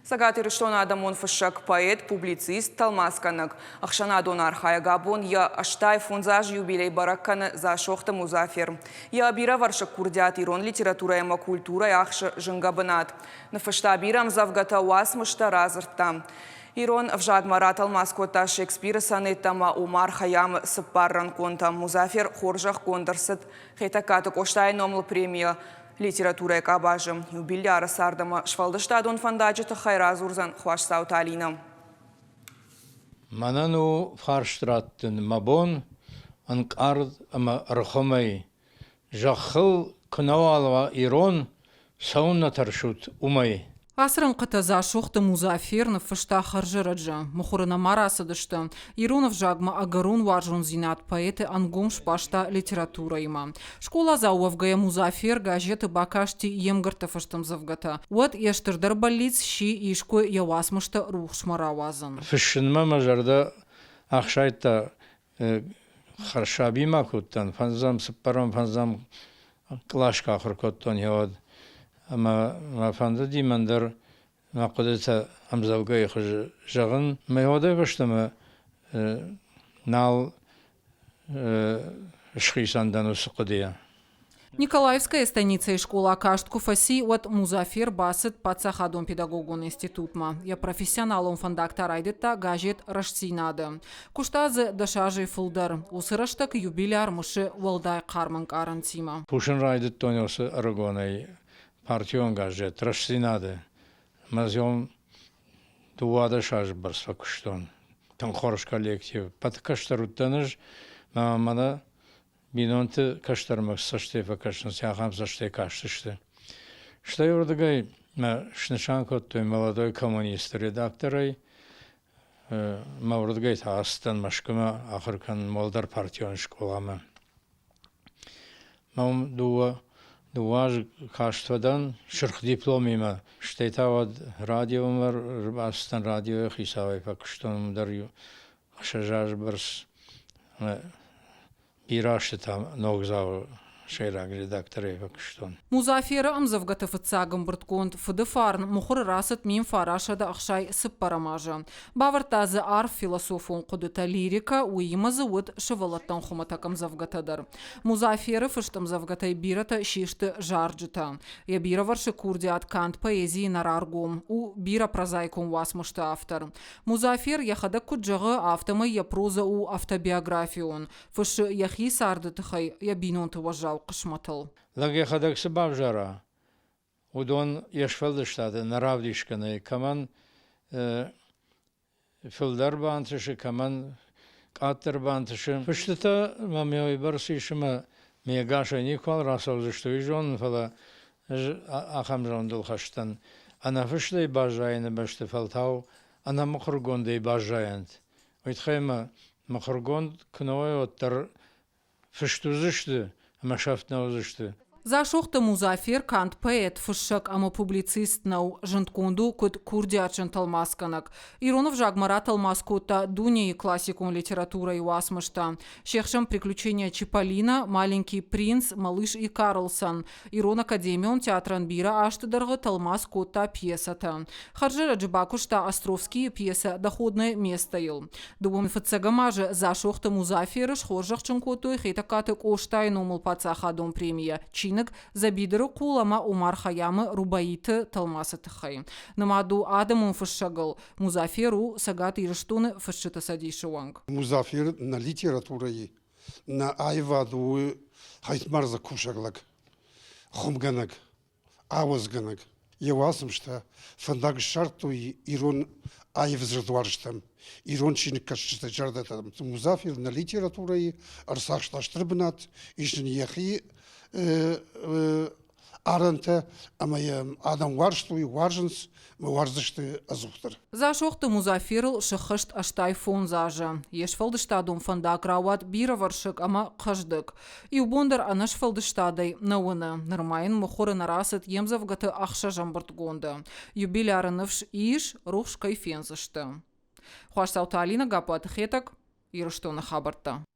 Сагат ирштон адамон фышак поэт, публицист, талмасканак. Ахшанадон архая габон я аштай фунзаж юбилей баракканы за шохта музафир. Я бира варшак курдят ирон литература ема культура яхша жынгабынат. Нафышта бирам завгата уасмышта разыртам. Ирон вжаг марат алмаскота Шекспира санеттама Умар Хаям сыппарран конта музафир хоржах кондырсыт. Хетакаты коштай номлы премия. Литература экабажы. Юбилей арасардама швалдыштадон фандаджыты хайраз урзан хуашсау талина. Манану фарштраттын мабон анкард ама рхомай. Жахыл кынавалва ирон сауна таршут умай. Асрын қытаза шоқты музафир фышта харжыраджа. Мухурына марасыдышты. Иронов жагма агарун варжун зинат поэты ангум шпашта литература има. Школа зауавгая музафир газеты бакашти емгырты фыштым завгата. Вот ештырдар балиц ши ишку явасмышты рух шмаравазын. Фышынма мажарда ахшайта харшаби макуттан фанзам сыппарам фанзам клашка хыркоттон явад. Ама фанда димандыр мақудета амзавгай хыж жағын майода баштама нал шхисандан усқудия. Николаевская станица и школа каштку фаси от музафир басыт пацахадон педагогон институтма. Я профессионалом фандактар айдетта газет рашсинады. Куштазы дашажи фулдар. Усыраштак юбиляр мышы валдай карманг арантима. Пушын райдет тонясы арагонай. Партион газет рашсинады. Мазьон дуада шаж барса куштон. Там хорош коллектив. Пат каштаруттаныш мана бинонты каштармак саштефа кашн сяхам саште каштышты. Что я вроде шнышанко той молодой коммунист редакторой мавродгай астан машкама ахыркан молдар партион школама. Мам дуаж каштвадан шырх дипломима штетавад радиомар астан радио хисавай пакштон дарю шажаж барс Ирашты там ногзау шейраг редакторы пакштон. Музафира амзавгата фыцагам быртконт фыдыфарн мухыр расыт мин фарашада ахшай сыппарамажа. Бавартазы арф философун кудыта лирика уимазы уд шывалаттан хуматакам завгатадар. Музафира фыштам завгатай бирата шишты жарджыта. Я бира варшы курдиат кант поэзии нараргум. У бира прозайкум васмышты автор. Музафир яхада куджагы автомы я проза у автобиографион. Фышы яхи сардытыхай я бинонты важал. Лаге хадак сабав жара. Удон яшфалдыштады наравдишканы. Каман филдар бантышы, каман каттыр бантышы. Пыштыта мамёй барсы ишыма мегаша никвал расалзышты вижон фала ахамжон дылхаштан. Ана фыштай бажайны башты фалтау, ана махургондей бажайнд. Уйтхайма махургонд кыновай оттар фыштузышты. За шохта музафир кант поэт фышак ама публицист нау жынтконду куд курдиачын талмасканак. Иронов жагмара талмаскота дуни классикун литература и уасмышта. Шехшам приключения Чиполлино, Маленький принц, Малыш и Карлсон. Ирон академион театран бира аштыдарғы талмаскота пьесата. Харжыра джибакушта Островский пьеса доходное место ил. Дубом фацагамажы за шохта музафирыш хоржах чынкоту хейтакаты коштай номыл пацахадон премия. Забидеру кулама Умар Хаямы рубаиты талмасы тыхай. Намаду адамун фышшагал. Музафиру сагат ирштуны фышчыта садишуанг. Музафир на литературой, на айваду хайтмарза кушаглак, хумганак, авозганак. Явасым, что фандак шарту ирон айвзрдварштам. Ирон чиник кашчыта жардатам. Музафир на литературой арсахшташтрбнат, ишн яхи аранта, амаям адам варштуй, варженс, варзышты азухтар. За шохты музафирл шыхышт аштай фон зажа. Ешфалдыштадум фандак рауат бира варшык ама қаждык. И убондар анашфалдыштадай науына. Нырмайын мухуры нарасыт емзавгаты ақша жамбыртгонда. Юбилярыныфш иш рухш кайфензышты. Хуаш сауталина гапуаты хетак, ирыштуны хабарта.